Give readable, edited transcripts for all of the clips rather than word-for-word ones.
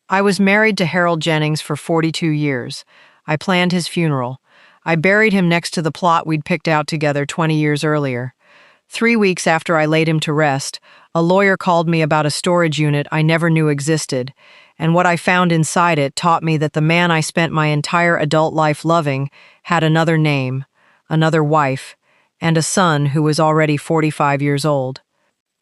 I was married to Harold Jennings for 42 years. I planned his funeral. I buried him next to the plot we'd picked out together 20 years earlier. 3 weeks after I laid him to rest, a lawyer called me about a storage unit I never knew existed, and what I found inside it taught me that the man I spent my entire adult life loving had another name, another wife, and a son who was already 45 years old.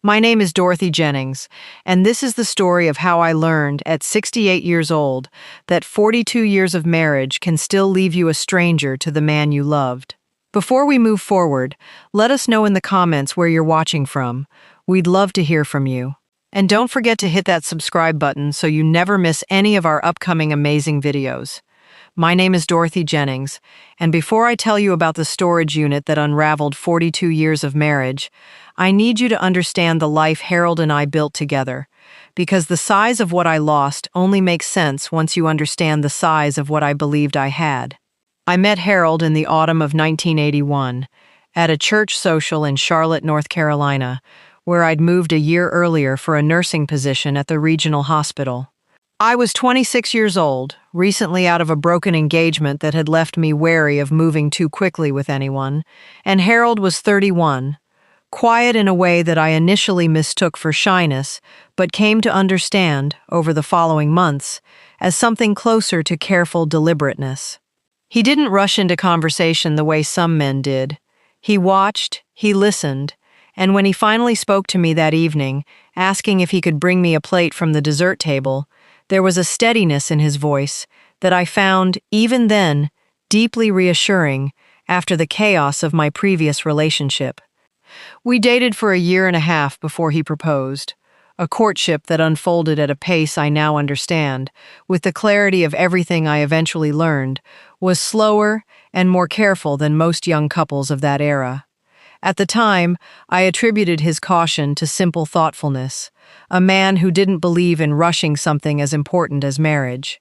My name is Dorothy Jennings, and this is the story of how I learned, at 68 years old, that 42 years of marriage can still leave you a stranger to the man you loved. Before we move forward, let us know in the comments where you're watching from. We'd love to hear from you. And don't forget to hit that subscribe button so you never miss any of our upcoming amazing videos. My name is Dorothy Jennings, and before I tell you about the storage unit that unraveled 42 years of marriage, I need you to understand the life Harold and I built together, because the size of what I lost only makes sense once you understand the size of what I believed I had. I met Harold in the autumn of 1981, at a church social in Charlotte, North Carolina, where I'd moved a year earlier for a nursing position at the regional hospital. I was 26 years old, recently out of a broken engagement that had left me wary of moving too quickly with anyone, and Harold was 31, quiet in a way that I initially mistook for shyness, but came to understand, over the following months, as something closer to careful deliberateness. He didn't rush into conversation the way some men did. He watched, he listened, and when he finally spoke to me that evening, asking if he could bring me a plate from the dessert table, there was a steadiness in his voice that I found, even then, deeply reassuring after the chaos of my previous relationship. We dated for a year and a half before he proposed, a courtship that unfolded at a pace I now understand, with the clarity of everything I eventually learned, was slower and more careful than most young couples of that era. At the time, I attributed his caution to simple thoughtfulness, a man who didn't believe in rushing something as important as marriage.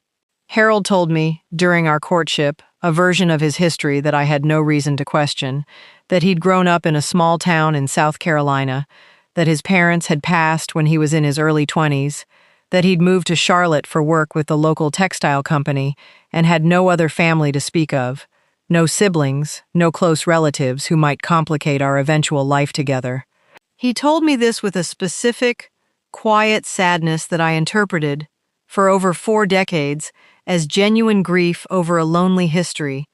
Harold told me, during our courtship, a version of his history that I had no reason to question, that he'd grown up in a small town in South Carolina, that his parents had passed when he was in his early 20s, that he'd moved to Charlotte for work with the local textile company and had no other family to speak of, no siblings, no close relatives who might complicate our eventual life together. He told me this with a specific, quiet sadness that I interpreted, for over 4 decades, as genuine grief over a lonely history,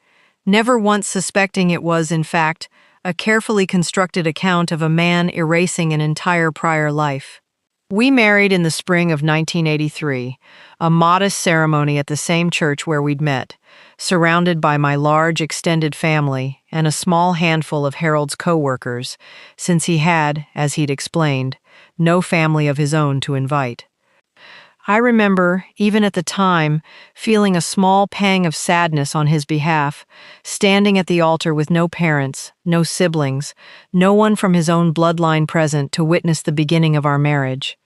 never once suspecting it was, in fact, a carefully constructed account of a man erasing an entire prior life. We married in the spring of 1983, a modest ceremony at the same church where we'd met, surrounded by my large extended family and a small handful of Harold's co-workers, since he had, as he'd explained, no family of his own to invite. I remember, even at the time, feeling a small pang of sadness on his behalf, standing at the altar with no parents, no siblings, no one from his own bloodline present to witness the beginning of our marriage.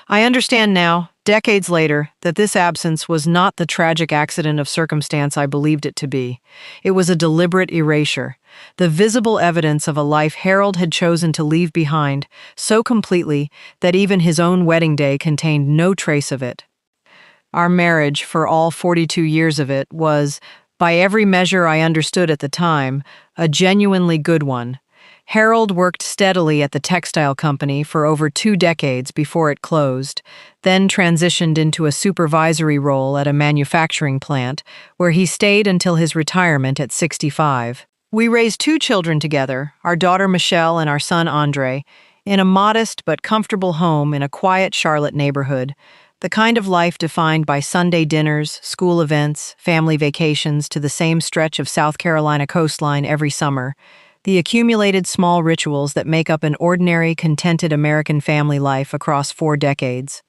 I understand now, decades later, that this absence was not the tragic accident of circumstance I believed it to be. It was a deliberate erasure, the visible evidence of a life Harold had chosen to leave behind so completely that even his own wedding day contained no trace of it. Our marriage, for all 42 years of it, was, by every measure I understood at the time, a genuinely good one. Harold worked steadily at the textile company for over 2 decades before it closed, then transitioned into a supervisory role at a manufacturing plant, where he stayed until his retirement at 65. We raised 2 children together, our daughter Michelle and our son Andre, in a modest but comfortable home in a quiet Charlotte neighborhood, the kind of life defined by Sunday dinners, school events, family vacations to the same stretch of South Carolina coastline every summer, the accumulated small rituals that make up an ordinary, contented American family life across 4 decades.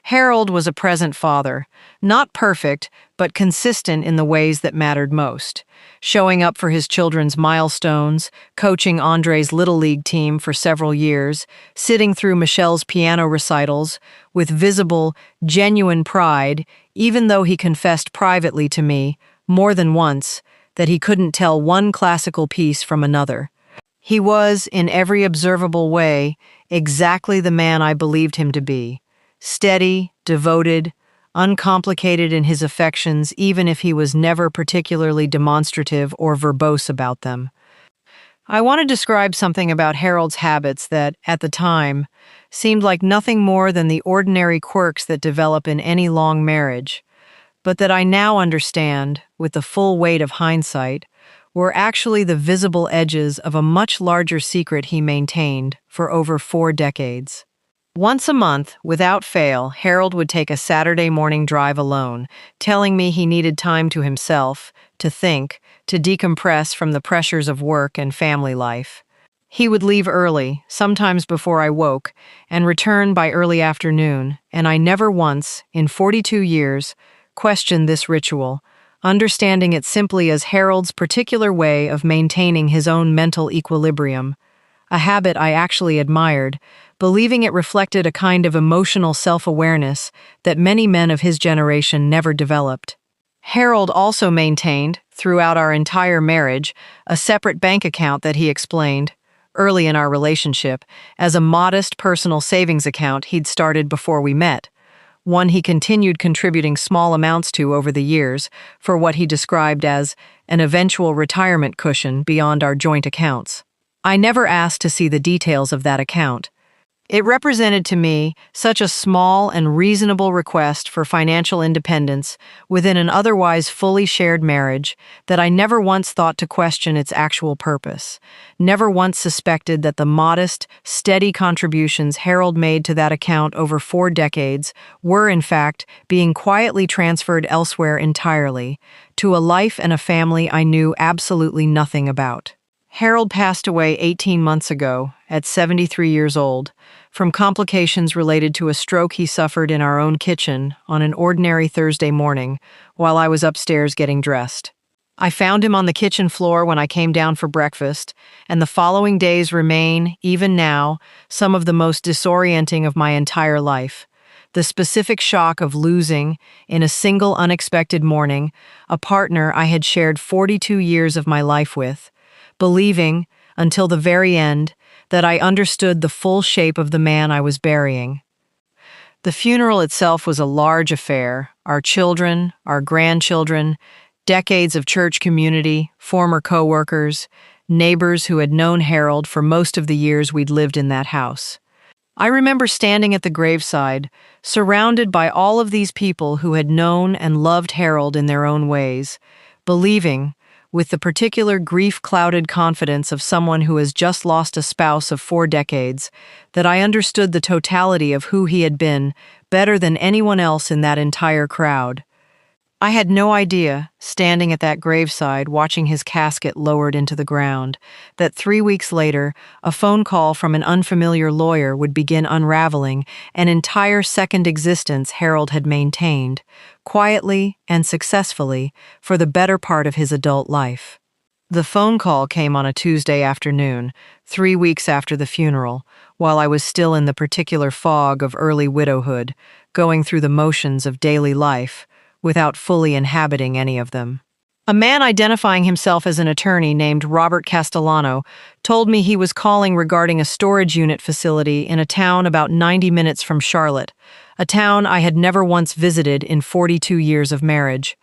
Harold was a present father, not perfect, but consistent in the ways that mattered most, showing up for his children's milestones, coaching Andre's Little League team for several years, sitting through Michelle's piano recitals, with visible, genuine pride, even though he confessed privately to me, more than once, that he couldn't tell one classical piece from another. He was, in every observable way, exactly the man I believed him to be. Steady, devoted, uncomplicated in his affections even if he was never particularly demonstrative or verbose about them. I want to describe something about Harold's habits that, at the time, seemed like nothing more than the ordinary quirks that develop in any long marriage, but that I now understand, with the full weight of hindsight, were actually the visible edges of a much larger secret he maintained for over 4 decades. Once a month, without fail, Harold would take a Saturday morning drive alone, telling me he needed time to himself, to think, to decompress from the pressures of work and family life. He would leave early, sometimes before I woke, and return by early afternoon, and I never once, in 42 years, questioned this ritual, understanding it simply as Harold's particular way of maintaining his own mental equilibrium, a habit I actually admired, believing it reflected a kind of emotional self-awareness that many men of his generation never developed. Harold also maintained, throughout our entire marriage, a separate bank account that he explained, early in our relationship, as a modest personal savings account he'd started before we met, one he continued contributing small amounts to over the years for what he described as an eventual retirement cushion beyond our joint accounts. I never asked to see the details of that account. It represented to me such a small and reasonable request for financial independence within an otherwise fully shared marriage that I never once thought to question its actual purpose, never once suspected that the modest, steady contributions Harold made to that account over 4 decades were, in fact, being quietly transferred elsewhere entirely, to a life and a family I knew absolutely nothing about. Harold passed away 18 months ago, at 73 years old, from complications related to a stroke he suffered in our own kitchen on an ordinary Thursday morning while I was upstairs getting dressed. I found him on the kitchen floor when I came down for breakfast, and the following days remain, even now, some of the most disorienting of my entire life. The specific shock of losing, in a single unexpected morning, a partner I had shared 42 years of my life with, believing, until the very end, that I understood the full shape of the man I was burying. The funeral itself was a large affair. Our children, our grandchildren, decades of church community, former co-workers, neighbors who had known Harold for most of the years we'd lived in that house. I remember standing at the graveside, surrounded by all of these people who had known and loved Harold in their own ways, believing, with the particular grief-clouded confidence of someone who has just lost a spouse of 4 decades, that I understood the totality of who he had been better than anyone else in that entire crowd. I had no idea, standing at that graveside watching his casket lowered into the ground, that 3 weeks later, a phone call from an unfamiliar lawyer would begin unraveling an entire second existence Harold had maintained, quietly and successfully, for the better part of his adult life. The phone call came on a Tuesday afternoon, 3 weeks after the funeral, while I was still in the particular fog of early widowhood, going through the motions of daily life, without fully inhabiting any of them. A man identifying himself as an attorney named Robert Castellano told me he was calling regarding a storage unit facility in a town about 90 minutes from Charlotte, a town I had never once visited in 42 years of marriage,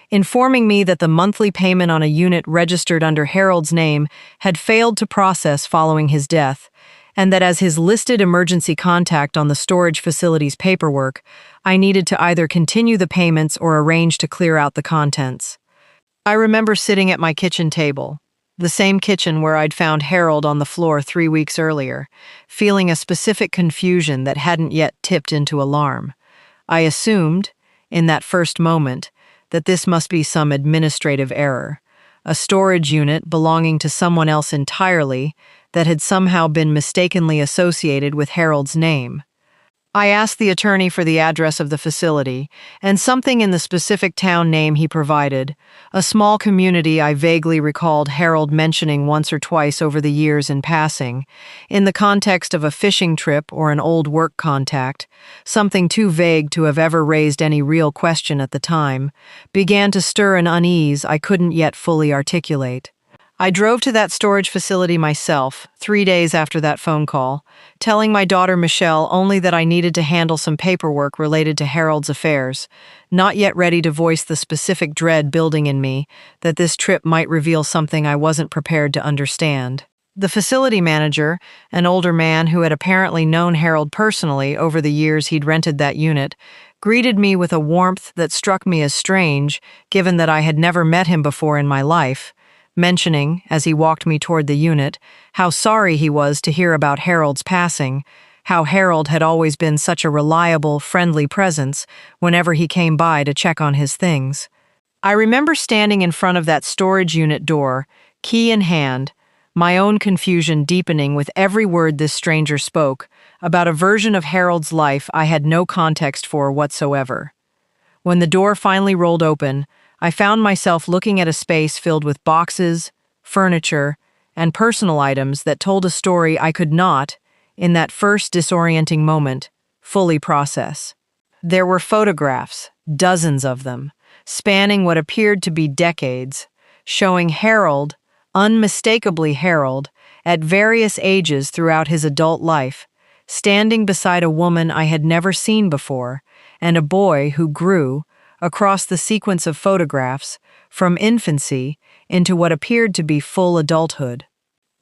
informing me that the monthly payment on a unit registered under Harold's name had failed to process following his death, and that as his listed emergency contact on the storage facility's paperwork, I needed to either continue the payments or arrange to clear out the contents. I remember sitting at my kitchen table, the same kitchen where I'd found Harold on the floor 3 weeks earlier, feeling a specific confusion that hadn't yet tipped into alarm. I assumed, in that first moment, that this must be some administrative error, a storage unit belonging to someone else entirely that had somehow been mistakenly associated with Harold's name. I asked the attorney for the address of the facility, and something in the specific town name he provided, a small community I vaguely recalled Harold mentioning once or twice over the years in passing, in the context of a fishing trip or an old work contact, something too vague to have ever raised any real question at the time, began to stir an unease I couldn't yet fully articulate. I drove to that storage facility myself, 3 days after that phone call, telling my daughter Michelle only that I needed to handle some paperwork related to Harold's affairs, not yet ready to voice the specific dread building in me that this trip might reveal something I wasn't prepared to understand. The facility manager, an older man who had apparently known Harold personally over the years he'd rented that unit, greeted me with a warmth that struck me as strange, given that I had never met him before in my life, mentioning, as he walked me toward the unit, how sorry he was to hear about Harold's passing, how Harold had always been such a reliable, friendly presence whenever he came by to check on his things. I remember standing in front of that storage unit door, key in hand, my own confusion deepening with every word this stranger spoke about a version of Harold's life I had no context for whatsoever. When the door finally rolled open, I found myself looking at a space filled with boxes, furniture, and personal items that told a story I could not, in that first disorienting moment, fully process. There were photographs, dozens of them, spanning what appeared to be decades, showing Harold, unmistakably Harold, at various ages throughout his adult life, standing beside a woman I had never seen before, and a boy who grew, across the sequence of photographs, from infancy into what appeared to be full adulthood.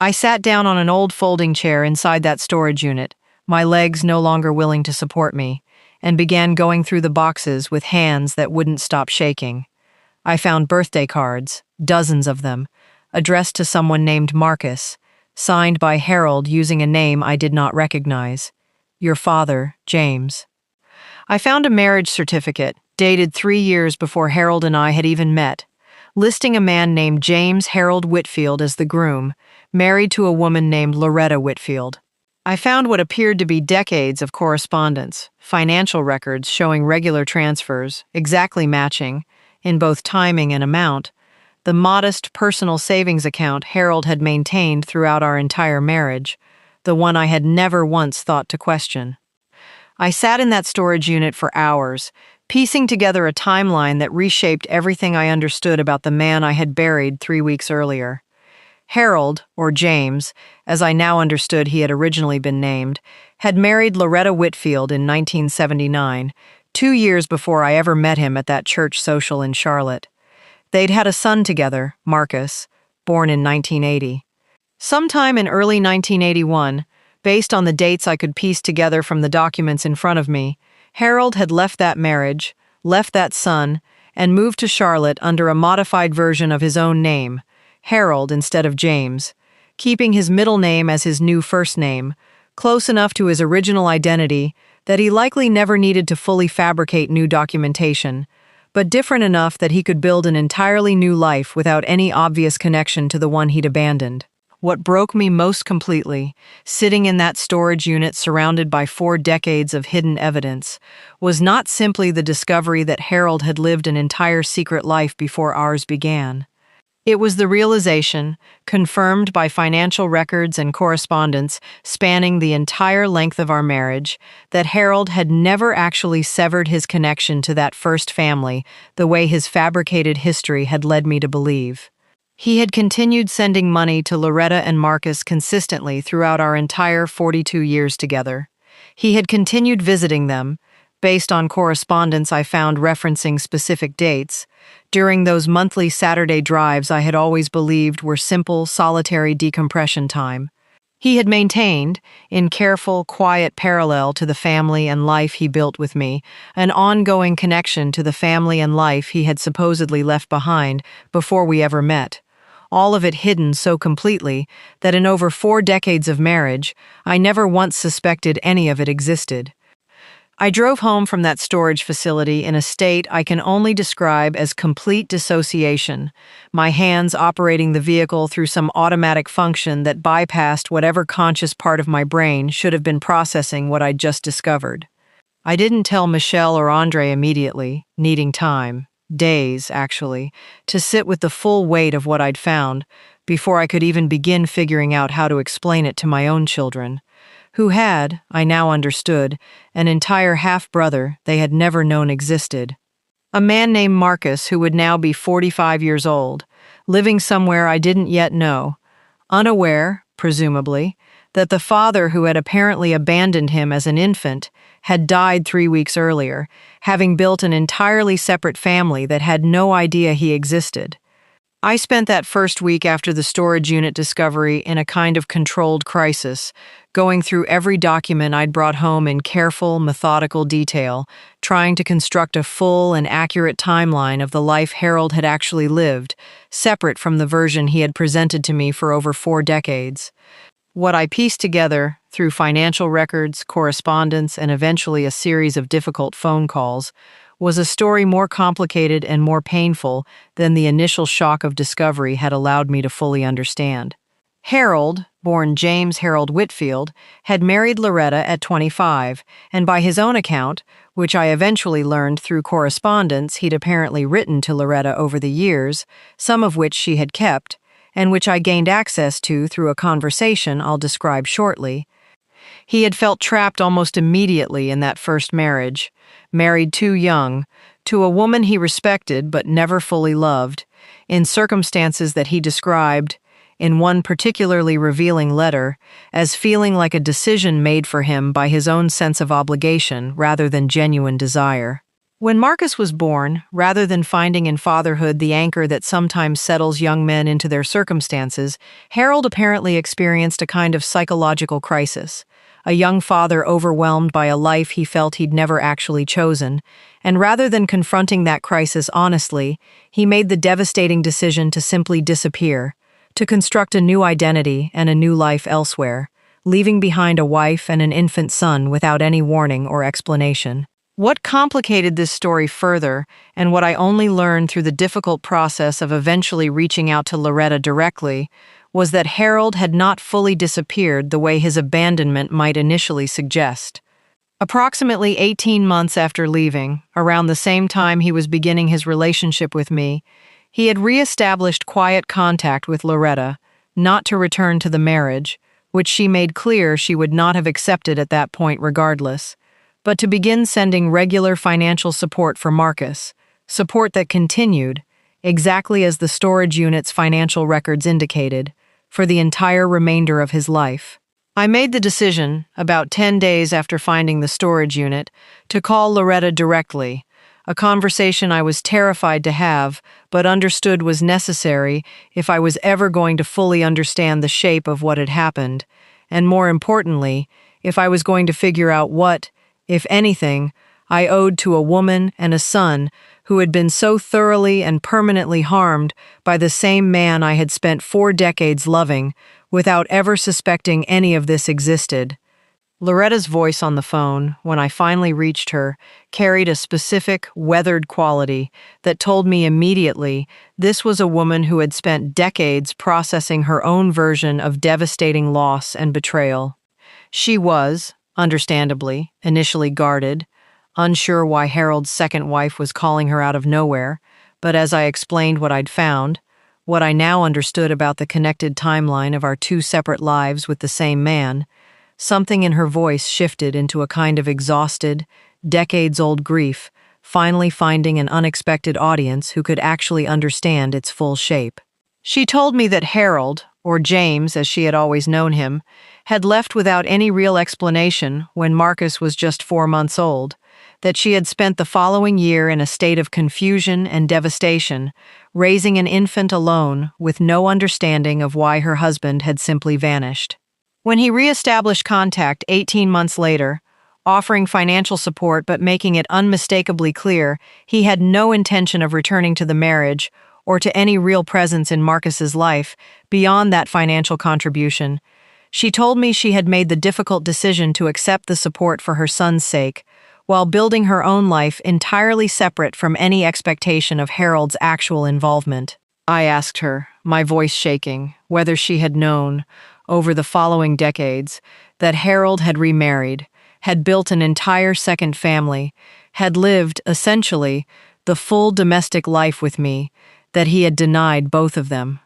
I sat down on an old folding chair inside that storage unit, my legs no longer willing to support me, and began going through the boxes with hands that wouldn't stop shaking. I found birthday cards, dozens of them, addressed to someone named Marcus, signed by Harold using a name I did not recognize. Your father, James. I found a marriage certificate, dated 3 years before Harold and I had even met, listing a man named James Harold Whitfield as the groom, married to a woman named Loretta Whitfield. I found what appeared to be decades of correspondence, financial records showing regular transfers, exactly matching, in both timing and amount, the modest personal savings account Harold had maintained throughout our entire marriage, the one I had never once thought to question. I sat in that storage unit for hours, piecing together a timeline that reshaped everything I understood about the man I had buried 3 weeks earlier. Harold, or James, as I now understood he had originally been named, had married Loretta Whitfield in 1979, 2 years before I ever met him at that church social in Charlotte. They'd had a son together, Marcus, born in 1980. Sometime in early 1981, based on the dates I could piece together from the documents in front of me, Harold had left that marriage, left that son, and moved to Charlotte under a modified version of his own name, Harold instead of James, keeping his middle name as his new first name, close enough to his original identity that he likely never needed to fully fabricate new documentation, but different enough that he could build an entirely new life without any obvious connection to the one he'd abandoned. What broke me most completely, sitting in that storage unit surrounded by 4 decades of hidden evidence, was not simply the discovery that Harold had lived an entire secret life before ours began. It was the realization, confirmed by financial records and correspondence spanning the entire length of our marriage, that Harold had never actually severed his connection to that first family the way his fabricated history had led me to believe. He had continued sending money to Loretta and Marcus consistently throughout our entire 42 years together. He had continued visiting them, based on correspondence I found referencing specific dates, during those monthly Saturday drives I had always believed were simple, solitary decompression time. He had maintained, in careful, quiet parallel to the family and life he built with me, an ongoing connection to the family and life he had supposedly left behind before we ever met, all of it hidden so completely that in over 4 decades of marriage, I never once suspected any of it existed. I drove home from that storage facility in a state I can only describe as complete dissociation, my hands operating the vehicle through some automatic function that bypassed whatever conscious part of my brain should have been processing what I'd just discovered. I didn't tell Michelle or Andre immediately, needing time, days actually, to sit with the full weight of what I'd found before I could even begin figuring out how to explain it to my own children, who had, I now understood, an entire half-brother they had never known existed. A man named Marcus, who would now be 45 years old, living somewhere I didn't yet know, unaware, presumably, that the father who had apparently abandoned him as an infant had died 3 weeks earlier, having built an entirely separate family that had no idea he existed. I spent that first week after the storage unit discovery in a kind of controlled crisis, going through every document I'd brought home in careful, methodical detail, trying to construct a full and accurate timeline of the life Harold had actually lived, separate from the version he had presented to me for over 4 decades. What I pieced together, through financial records, correspondence, and eventually a series of difficult phone calls, was a story more complicated and more painful than the initial shock of discovery had allowed me to fully understand. Harold, born James Harold Whitfield, had married Loretta at 25, and by his own account, which I eventually learned through correspondence he'd apparently written to Loretta over the years, some of which she had kept, and which I gained access to through a conversation I'll describe shortly, he had felt trapped almost immediately in that first marriage, married too young, to a woman he respected but never fully loved, in circumstances that he described, in one particularly revealing letter, as feeling like a decision made for him by his own sense of obligation rather than genuine desire. When Marcus was born, rather than finding in fatherhood the anchor that sometimes settles young men into their circumstances, Harold apparently experienced a kind of psychological crisis. A young father overwhelmed by a life he felt he'd never actually chosen, and rather than confronting that crisis honestly, he made the devastating decision to simply disappear, to construct a new identity and a new life elsewhere, leaving behind a wife and an infant son without any warning or explanation. What complicated this story further, and what I only learned through the difficult process of eventually reaching out to Loretta directly, was that Harold had not fully disappeared the way his abandonment might initially suggest. Approximately 18 months after leaving, around the same time he was beginning his relationship with me, he had re-established quiet contact with Loretta, not to return to the marriage, which she made clear she would not have accepted at that point regardless, but to begin sending regular financial support for Marcus, support that continued, exactly as the storage unit's financial records indicated, for the entire remainder of his life. I made the decision, about 10 days after finding the storage unit, to call Loretta directly, a conversation I was terrified to have, but understood was necessary if I was ever going to fully understand the shape of what had happened, and more importantly, if I was going to figure out what, if anything, I owed to a woman and a son who had been so thoroughly and permanently harmed by the same man I had spent 4 decades loving, without ever suspecting any of this existed. Loretta's voice on the phone, when I finally reached her, carried a specific, weathered quality that told me immediately this was a woman who had spent decades processing her own version of devastating loss and betrayal. She was, understandably, initially guarded, unsure why Harold's second wife was calling her out of nowhere, but as I explained what I'd found, what I now understood about the connected timeline of our 2 separate lives with the same man, something in her voice shifted into a kind of exhausted, decades-old grief, finally finding an unexpected audience who could actually understand its full shape. She told me that Harold, or James as she had always known him, had left without any real explanation when Marcus was just 4 months old, that she had spent the following year in a state of confusion and devastation, raising an infant alone with no understanding of why her husband had simply vanished. When he re-established contact 18 months later, offering financial support but making it unmistakably clear he had no intention of returning to the marriage or to any real presence in Marcus's life beyond that financial contribution, she told me she had made the difficult decision to accept the support for her son's sake, while building her own life entirely separate from any expectation of Harold's actual involvement. I asked her, my voice shaking, whether she had known, over the following decades, that Harold had remarried, had built an entire second family, had lived, essentially, the full domestic life with me, that he had denied both of them.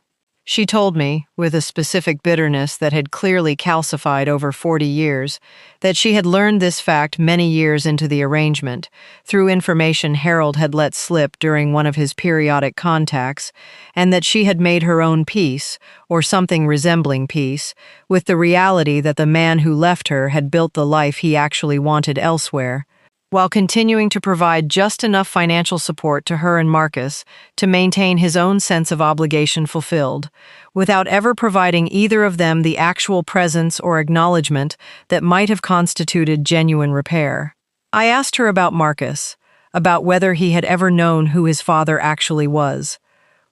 She told me, with a specific bitterness that had clearly calcified over 40 years, that she had learned this fact many years into the arrangement, through information Harold had let slip during one of his periodic contacts, and that she had made her own peace, or something resembling peace, with the reality that the man who left her had built the life he actually wanted elsewhere, while continuing to provide just enough financial support to her and Marcus to maintain his own sense of obligation fulfilled, without ever providing either of them the actual presence or acknowledgement that might have constituted genuine repair. I asked her about Marcus, about whether he had ever known who his father actually was,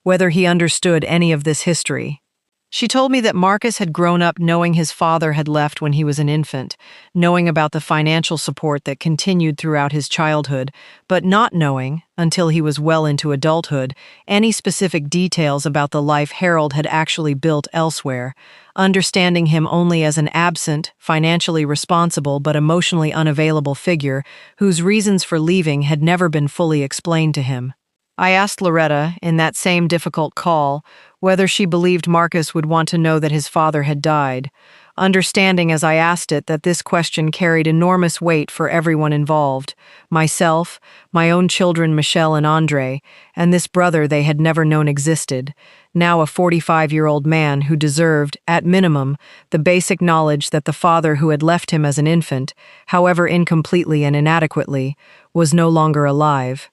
whether he understood any of this history. She told me that Marcus had grown up knowing his father had left when he was an infant, knowing about the financial support that continued throughout his childhood, but not knowing, until he was well into adulthood, any specific details about the life Harold had actually built elsewhere, understanding him only as an absent, financially responsible but emotionally unavailable figure whose reasons for leaving had never been fully explained to him. I asked Loretta, in that same difficult call, whether she believed Marcus would want to know that his father had died, understanding as I asked it that this question carried enormous weight for everyone involved, myself, my own children Michelle and Andre, and this brother they had never known existed, now a 45-year-old man who deserved, at minimum, the basic knowledge that the father who had left him as an infant, however incompletely and inadequately, was no longer alive.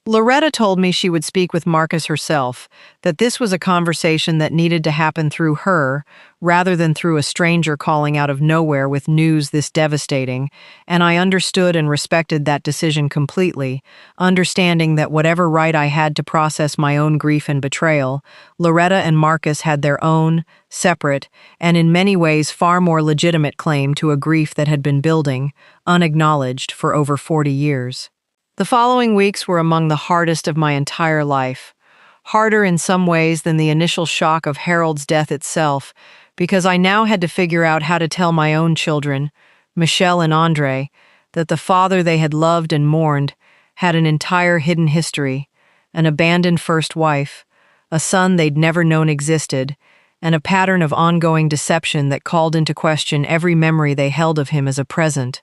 Loretta told me she would speak with Marcus herself, that this was a conversation that needed to happen through her, rather than through a stranger calling out of nowhere with news this devastating, and I understood and respected that decision completely, understanding that whatever right I had to process my own grief and betrayal, Loretta and Marcus had their own, separate, and in many ways far more legitimate claim to a grief that had been building, unacknowledged, for over 40 years. The following weeks were among the hardest of my entire life, harder in some ways than the initial shock of Harold's death itself, because I now had to figure out how to tell my own children, Michelle and Andre, that the father they had loved and mourned had an entire hidden history, an abandoned first wife, a son they'd never known existed, and a pattern of ongoing deception that called into question every memory they held of him as a present,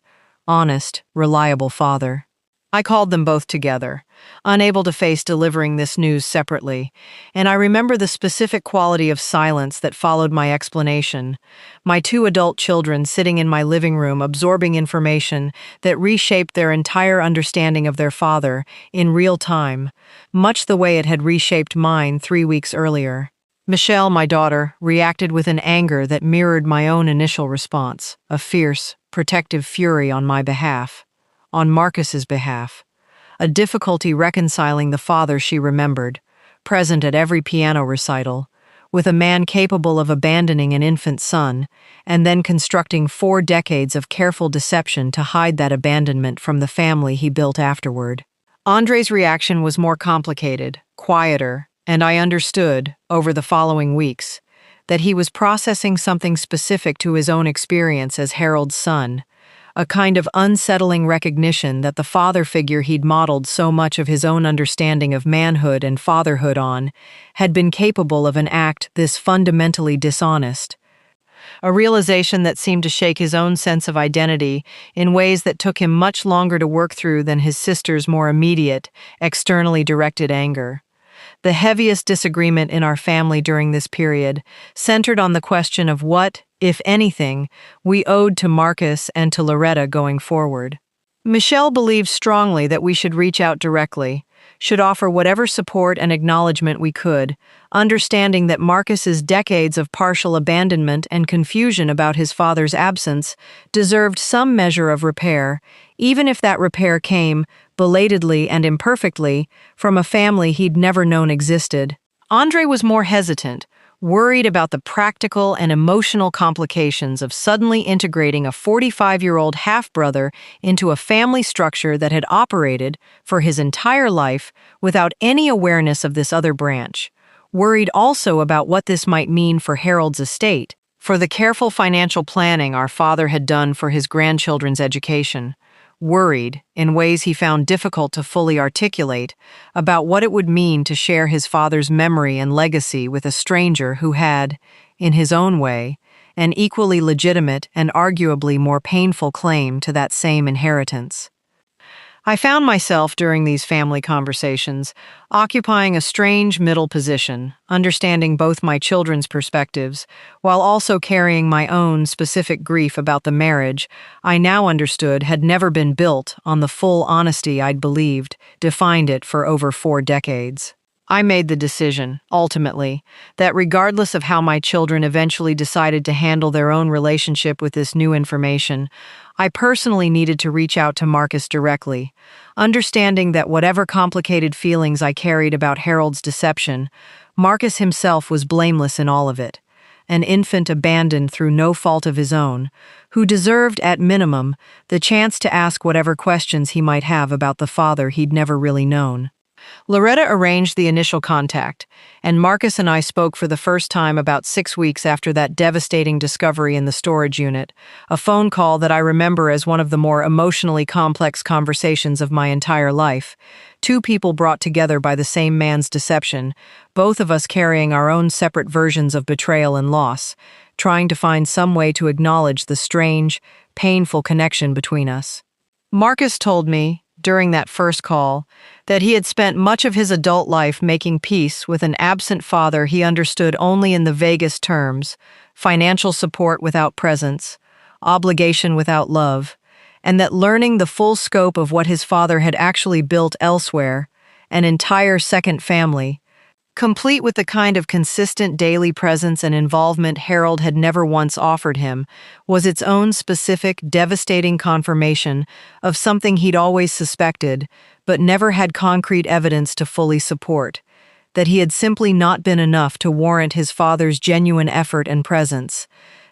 honest, reliable father. I called them both together, unable to face delivering this news separately, and I remember the specific quality of silence that followed my explanation, my two adult children sitting in my living room absorbing information that reshaped their entire understanding of their father in real time, much the way it had reshaped mine 3 weeks earlier. Michelle, my daughter, reacted with an anger that mirrored my own initial response, a fierce, protective fury on my behalf. On Marcus's behalf, a difficulty reconciling the father she remembered, present at every piano recital, with a man capable of abandoning an infant son, and then constructing 4 decades of careful deception to hide that abandonment from the family he built afterward. Andre's reaction was more complicated, quieter, and I understood, over the following weeks, that he was processing something specific to his own experience as Harold's son, a kind of unsettling recognition that the father figure he'd modeled so much of his own understanding of manhood and fatherhood on had been capable of an act this fundamentally dishonest. A realization that seemed to shake his own sense of identity in ways that took him much longer to work through than his sister's more immediate, externally directed anger. The heaviest disagreement in our family during this period centered on the question of what, if anything, we owed to Marcus and to Loretta going forward. Michelle believed strongly that we should reach out directly, should offer whatever support and acknowledgement we could, understanding that Marcus's decades of partial abandonment and confusion about his father's absence deserved some measure of repair, even if that repair came, belatedly and imperfectly, from a family he'd never known existed. Andre was more hesitant, worried about the practical and emotional complications of suddenly integrating a 45-year-old half-brother into a family structure that had operated, for his entire life, without any awareness of this other branch. Worried also about what this might mean for Harold's estate, for the careful financial planning our father had done for his grandchildren's education. worried, in ways he found difficult to fully articulate, about what it would mean to share his father's memory and legacy with a stranger who had, in his own way, an equally legitimate and arguably more painful claim to that same inheritance. I found myself, during these family conversations, occupying a strange middle position, understanding both my children's perspectives, while also carrying my own specific grief about the marriage I now understood had never been built on the full honesty I'd believed defined it for over 4 decades. I made the decision, ultimately, that regardless of how my children eventually decided to handle their own relationship with this new information, I personally needed to reach out to Marcus directly, understanding that whatever complicated feelings I carried about Harold's deception, Marcus himself was blameless in all of it, an infant abandoned through no fault of his own, who deserved, at minimum, the chance to ask whatever questions he might have about the father he'd never really known. Loretta arranged the initial contact, and Marcus and I spoke for the first time about 6 weeks after that devastating discovery in the storage unit, a phone call that I remember as one of the more emotionally complex conversations of my entire life. 2 people brought together by the same man's deception, both of us carrying our own separate versions of betrayal and loss, trying to find some way to acknowledge the strange, painful connection between us. Marcus told me, during that first call, that he had spent much of his adult life making peace with an absent father he understood only in the vaguest terms: financial support without presence, obligation without love, and that learning the full scope of what his father had actually built elsewhere, an entire second family, complete with the kind of consistent daily presence and involvement Harold had never once offered him, was its own specific, devastating confirmation of something he'd always suspected, but never had concrete evidence to fully support: that he had simply not been enough to warrant his father's genuine effort and presence,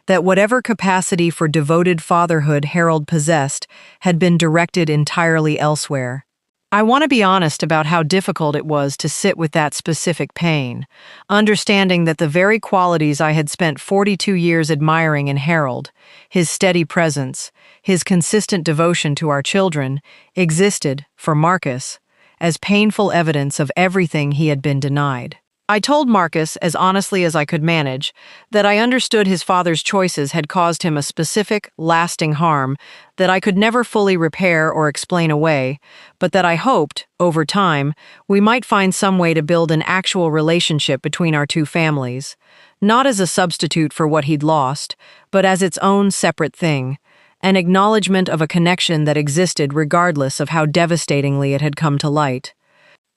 that whatever capacity for devoted fatherhood Harold possessed had been directed entirely elsewhere. I want to be honest about how difficult it was to sit with that specific pain, understanding that the very qualities I had spent 42 years admiring in Harold, his steady presence, his consistent devotion to our children, existed, for Marcus, as painful evidence of everything he had been denied. I told Marcus, as honestly as I could manage, that I understood his father's choices had caused him a specific, lasting harm that I could never fully repair or explain away, but that I hoped, over time, we might find some way to build an actual relationship between our 2 families, not as a substitute for what he'd lost, but as its own separate thing, an acknowledgement of a connection that existed regardless of how devastatingly it had come to light.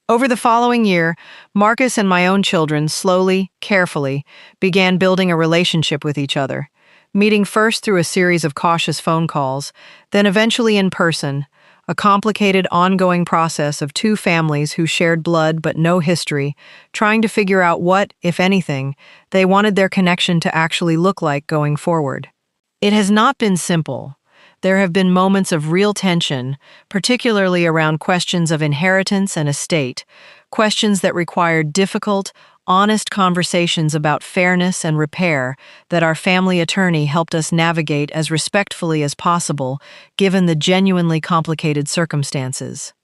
Over the following year, Marcus and my own children slowly, carefully, began building a relationship with each other, meeting first through a series of cautious phone calls, then eventually in person, a complicated, ongoing process of 2 families who shared blood but no history, trying to figure out what, if anything, they wanted their connection to actually look like going forward. It has not been simple. There have been moments of real tension, particularly around questions of inheritance and estate, questions that required difficult, honest conversations about fairness and repair that our family attorney helped us navigate as respectfully as possible, given the genuinely complicated circumstances.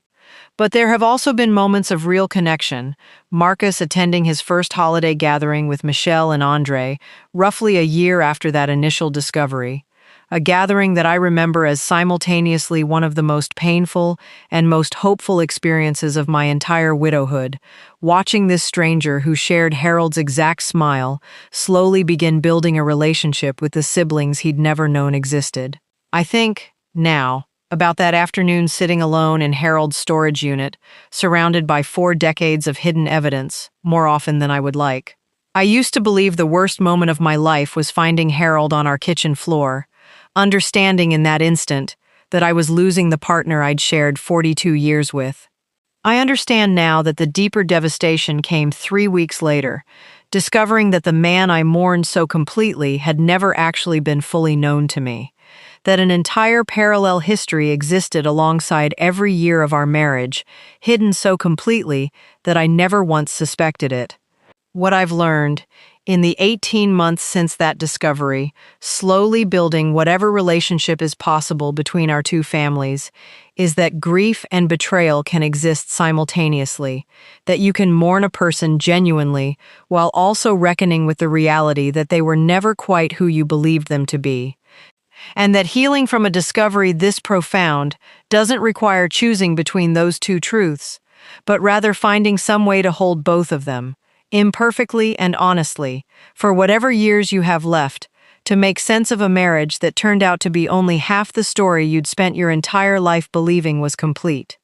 But there have also been moments of real connection, Marcus attending his first holiday gathering with Michelle and Andre, roughly a year after that initial discovery. A gathering that I remember as simultaneously one of the most painful and most hopeful experiences of my entire widowhood, watching this stranger who shared Harold's exact smile slowly begin building a relationship with the siblings he'd never known existed. I think, now, about that afternoon sitting alone in Harold's storage unit, surrounded by 4 decades of hidden evidence, more often than I would like. I used to believe the worst moment of my life was finding Harold on our kitchen floor, understanding in that instant that I was losing the partner I'd shared 42 years with. I understand now that the deeper devastation came 3 weeks later, discovering that the man I mourned so completely had never actually been fully known to me, that an entire parallel history existed alongside every year of our marriage, hidden so completely that I never once suspected it. What I've learned, in the 18 months since that discovery, slowly building whatever relationship is possible between our two families, is that grief and betrayal can exist simultaneously, that you can mourn a person genuinely while also reckoning with the reality that they were never quite who you believed them to be. And that healing from a discovery this profound doesn't require choosing between those two truths, but rather finding some way to hold both of them, imperfectly and honestly, for whatever years you have left, to make sense of a marriage that turned out to be only half the story you'd spent your entire life believing was complete.